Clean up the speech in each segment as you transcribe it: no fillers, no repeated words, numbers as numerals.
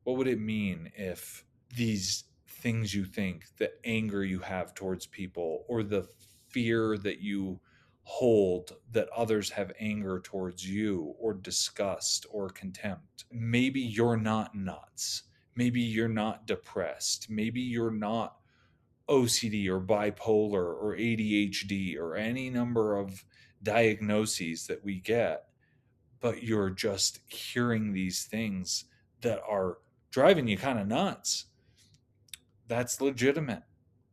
What would it mean if these things you think, the anger you have towards people, or the fear that you hold that others have anger towards you, or disgust or contempt? Maybe you're not nuts. Maybe you're not depressed. Maybe you're not OCD or bipolar or ADHD or any number of diagnoses that we get, but you're just hearing these things that are driving you kind of nuts. That's legitimate.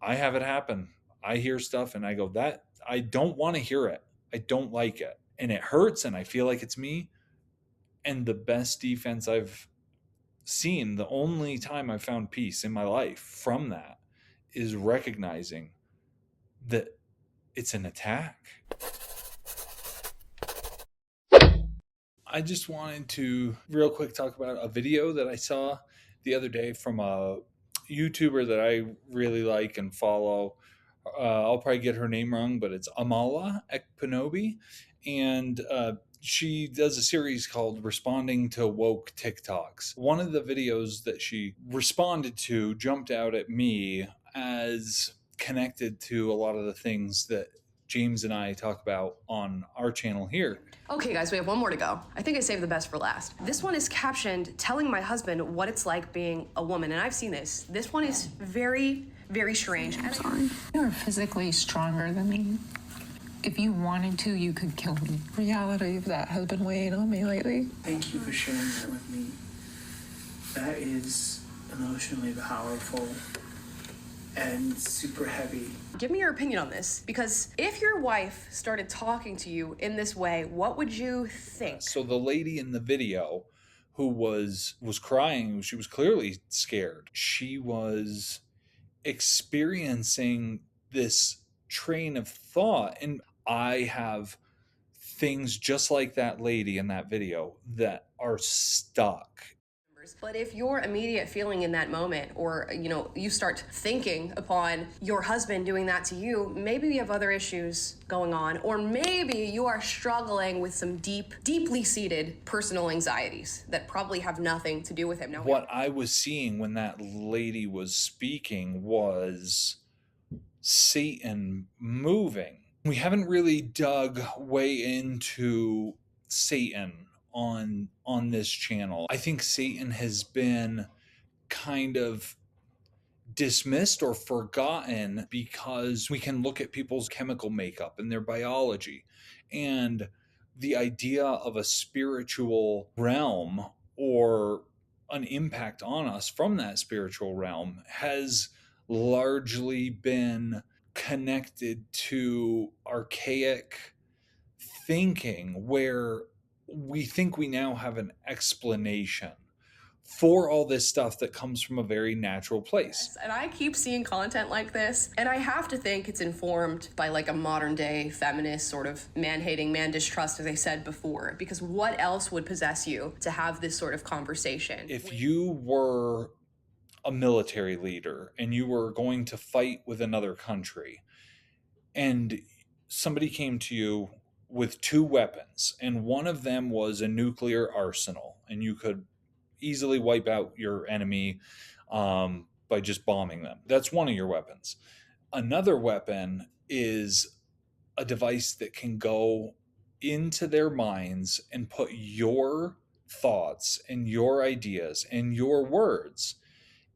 I have it happen. I hear stuff and I go, that I don't want to hear it. I don't like it. And it hurts and I feel like it's me. And the best defense I've seen, the only time I've found peace in my life from that, is recognizing that it's an attack. I just wanted to real quick talk about a video that I saw the other day from a YouTuber that I really like and follow. I'll probably get her name wrong, but it's Amala Ekpanobi. And she does a series called Responding to Woke TikToks. One of the videos that she responded to jumped out at me as connected to a lot of the things that James and I talk about on our channel here. Okay, guys, we have one more to go. I think I saved the best for last. This one is captioned, telling my husband what it's like being a woman, and I've seen this. This one is very, very strange. I'm sorry. You're physically stronger than me. If you wanted to, you could kill me. Reality of that has been weighing on me lately. Thank you for sharing that with me. That is emotionally powerful and super heavy. Give me your opinion on this, because if your wife started talking to you in this way, what would you think? So the lady in the video who was crying, she was clearly scared. She was experiencing this train of thought, and I have things just like that lady in that video that are stuck. But if your immediate feeling in that moment, or you start thinking upon your husband doing that to you, maybe you have other issues going on, or maybe you are struggling with some deeply seated personal anxieties that probably have nothing to do with him. Now, what I was seeing when that lady was speaking was Satan moving. We haven't really dug way into Satan on this channel. I think Satan has been kind of dismissed or forgotten because we can look at people's chemical makeup and their biology, and the idea of a spiritual realm or an impact on us from that spiritual realm has largely been connected to archaic thinking, where we think we now have an explanation for all this stuff that comes from a very natural place. And I keep seeing content like this, and I have to think it's informed by like a modern day feminist sort of man-hating, man-distrust, as I said before, because what else would possess you to have this sort of conversation? If you were a military leader and you were going to fight with another country, and somebody came to you with two weapons, and one of them was a nuclear arsenal, and you could easily wipe out your enemy by just bombing them. That's one of your weapons. Another weapon is a device that can go into their minds and put your thoughts and your ideas and your words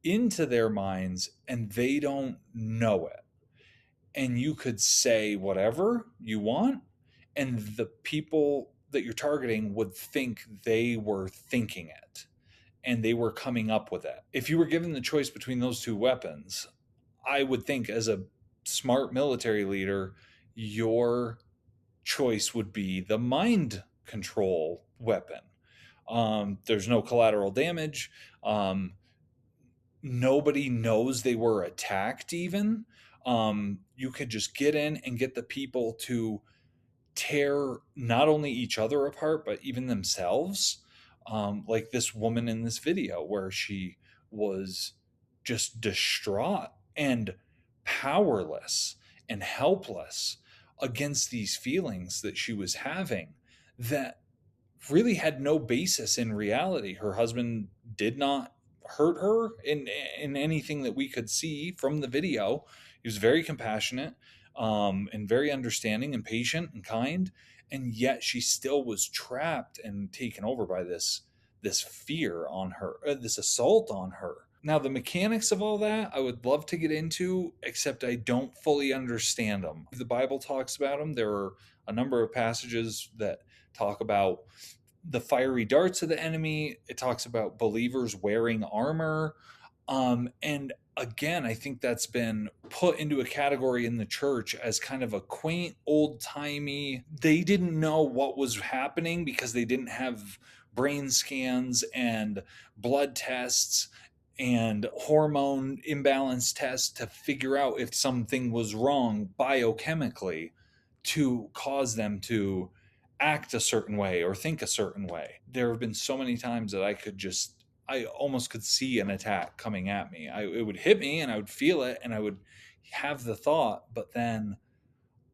into their minds, and they don't know it. And you could say whatever you want, and the people that you're targeting would think they were thinking it and they were coming up with it. If you were given the choice between those two weapons, I would think as a smart military leader, your choice would be the mind control weapon. There's no collateral damage. Nobody knows they were attacked even. You could just get in and get the people to tear not only each other apart, but even themselves. Like this woman in this video where she was just distraught and powerless and helpless against these feelings that she was having that really had no basis in reality. Her husband did not hurt her in anything that we could see from the video. He was very compassionate, and very understanding and patient and kind, and yet she still was trapped and taken over by this fear on her, this assault on her. Now, the mechanics of all that, I would love to get into, except I don't fully understand them. The Bible talks about them. There are a number of passages that talk about the fiery darts of the enemy. It talks about believers wearing armor. And again, I think that's been put into a category in the church as kind of a quaint, old timey. They didn't know what was happening because they didn't have brain scans and blood tests and hormone imbalance tests to figure out if something was wrong biochemically to cause them to act a certain way or think a certain way. There have been so many times that I almost could see an attack coming at me. It would hit me and I would feel it and I would have the thought, but then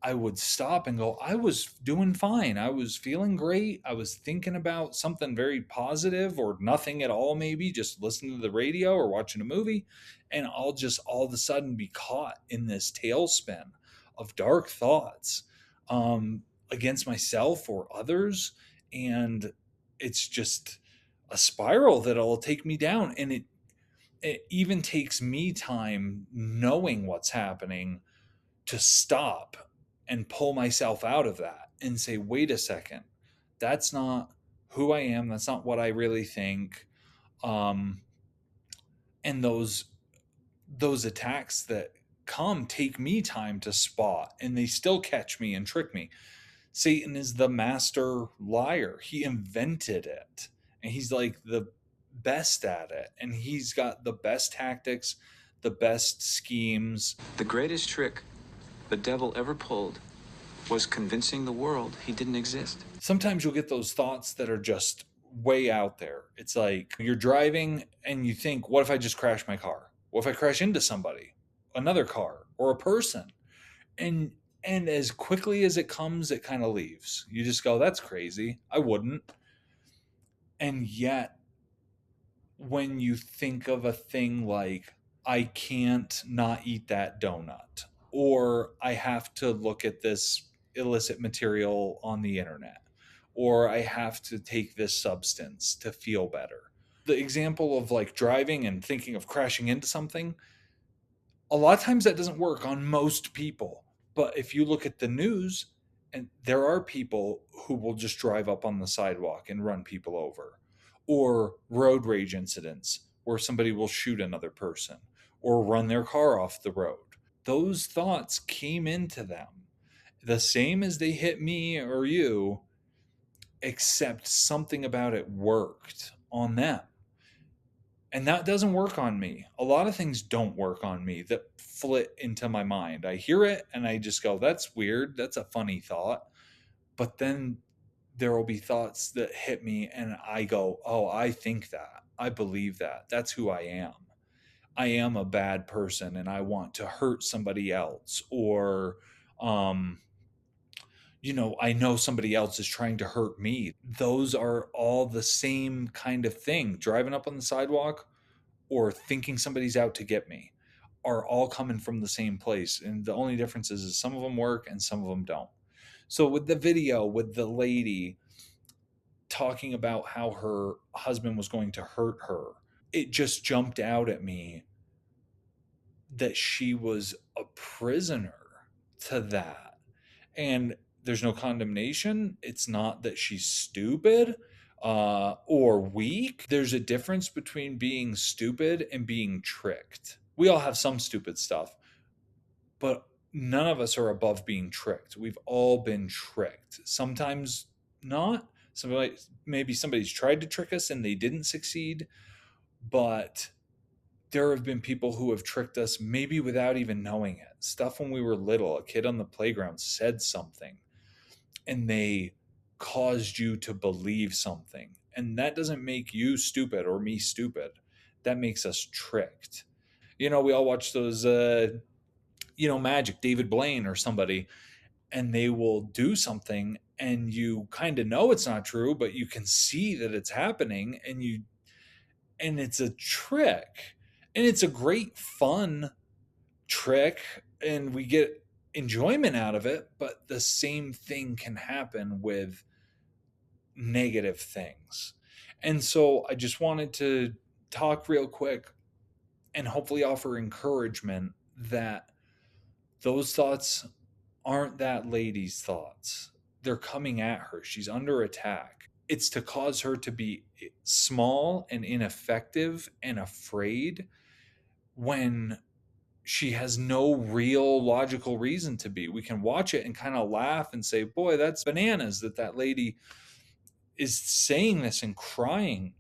I would stop and go, I was doing fine. I was feeling great. I was thinking about something very positive or nothing at all, maybe just listening to the radio or watching a movie. And I'll just all of a sudden be caught in this tailspin of dark thoughts, against myself or others. And it's just a spiral that'll take me down. And it even takes me time knowing what's happening to stop and pull myself out of that and say, wait a second, that's not who I am. That's not what I really think. Um, and those attacks that come take me time to spot, and they still catch me and trick me. Satan is the master liar. He invented it, and he's like the best at it, and he's got the best tactics, the best schemes. The greatest trick the devil ever pulled was convincing the world he didn't exist. Sometimes you'll get those thoughts that are just way out there. It's like you're driving and you think, what if I just crash my car? What if I crash into somebody, another car, or a person? And as quickly as it comes, it kind of leaves. You just go, that's crazy. I wouldn't. And yet, when you think of a thing like, I can't not eat that donut, or I have to look at this illicit material on the internet, or I have to take this substance to feel better. The example of like driving and thinking of crashing into something, a lot of times that doesn't work on most people. But if you look at the news, and there are people who will just drive up on the sidewalk and run people over, or road rage incidents where somebody will shoot another person or run their car off the road. Those thoughts came into them the same as they hit me or you, except something about it worked on them. And that doesn't work on me. A lot of things don't work on me that flit into my mind. I hear it and I just go, that's weird. That's a funny thought. But then there will be thoughts that hit me and I go, oh, I think that. I believe that. That's who I am. I am a bad person and I want to hurt somebody else. Or, I know somebody else is trying to hurt me. Those are all the same kind of thing. Driving up on the sidewalk or thinking somebody's out to get me are all coming from the same place. And the only difference is some of them work and some of them don't. So with the video, with the lady talking about how her husband was going to hurt her, it just jumped out at me that she was a prisoner to that. And there's no condemnation. It's not that she's stupid or weak. There's a difference between being stupid and being tricked. We all have some stupid stuff, but none of us are above being tricked. We've all been tricked. Sometimes not. Maybe somebody's tried to trick us and they didn't succeed, but there have been people who have tricked us maybe without even knowing it. Stuff when we were little, a kid on the playground said something and they caused you to believe something. And that doesn't make you stupid or me stupid. That makes us tricked. We all watch those, Magic, David Blaine or somebody, and they will do something and you kind of know it's not true, but you can see that it's happening And it's a trick. And it's a great fun trick, and we get enjoyment out of it, but the same thing can happen with negative things. And so I just wanted to talk real quick and hopefully offer encouragement that those thoughts aren't that lady's thoughts. They're coming at her. She's under attack. It's to cause her to be small and ineffective and afraid when she has no real logical reason to be. We can watch it and kind of laugh and say, boy, that's bananas that that lady is saying this and crying,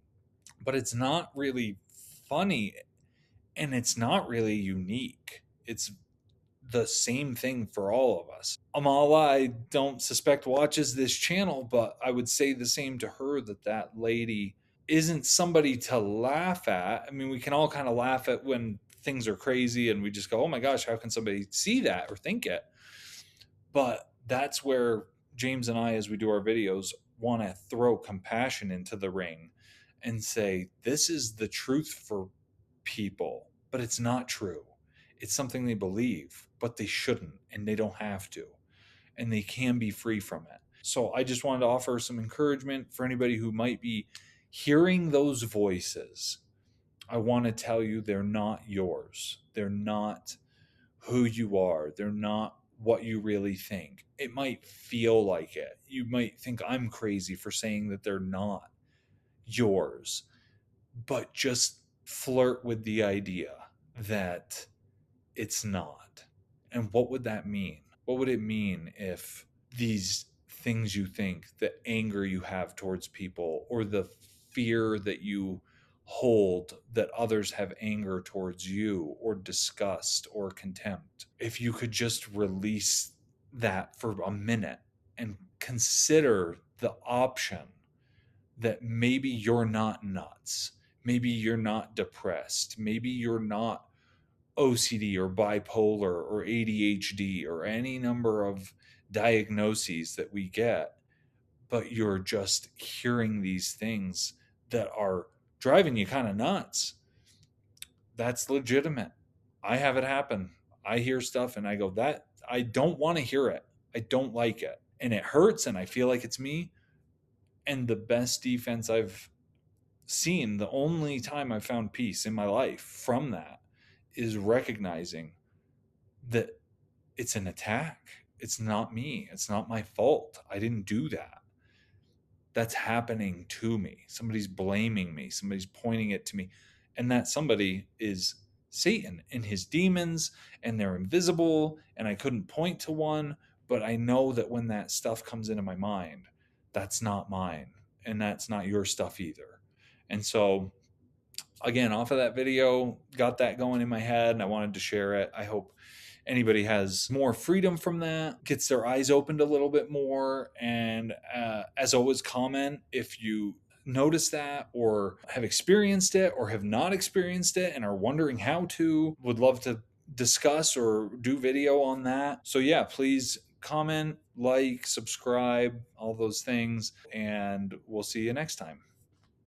but it's not really funny and it's not really unique. It's the same thing for all of us. Amala, I don't suspect watches this channel, but I would say the same to her, that that lady isn't somebody to laugh at. I mean, we can all kind of laugh at when things are crazy and we just go, oh my gosh, how can somebody see that or think it? But that's where James and I, as we do our videos, want to throw compassion into the ring and say, this is the truth for people, but it's not true. It's something they believe, but they shouldn't, and they don't have to, and they can be free from it. So I just wanted to offer some encouragement for anybody who might be hearing those voices. I want to tell you, they're not yours. They're not who you are. They're not what you really think. It might feel like it. You might think I'm crazy for saying that they're not yours, but just flirt with the idea that it's not. And what would that mean? What would it mean if these things you think, the anger you have towards people, or the fear that you hold that others have anger towards you, or disgust or contempt, if you could just release that for a minute and consider the option that maybe you're not nuts, maybe you're not depressed, maybe you're not OCD or bipolar or ADHD or any number of diagnoses that we get, but you're just hearing these things that are driving you kind of nuts. That's legitimate. I have it happen. I hear stuff and I go, that I don't want to hear it. I don't like it. And it hurts and I feel like it's me. And the best defense I've seen, the only time I've found peace in my life from that, is recognizing that it's an attack. It's not me. It's not my fault. I didn't do that. That's happening to me. Somebody's blaming me. Somebody's pointing it to me. And that somebody is Satan and his demons, and they're invisible, and I couldn't point to one, but I know that when that stuff comes into my mind, that's not mine, and that's not your stuff either. And so, again, off of that video, got that going in my head, and I wanted to share it. I hope anybody has more freedom from that, gets their eyes opened a little bit more. And as always, comment if you notice that or have experienced it or have not experienced it and are wondering how to. Would love to discuss or do video on that. So yeah, please comment, like, subscribe, all those things, and we'll see you next time.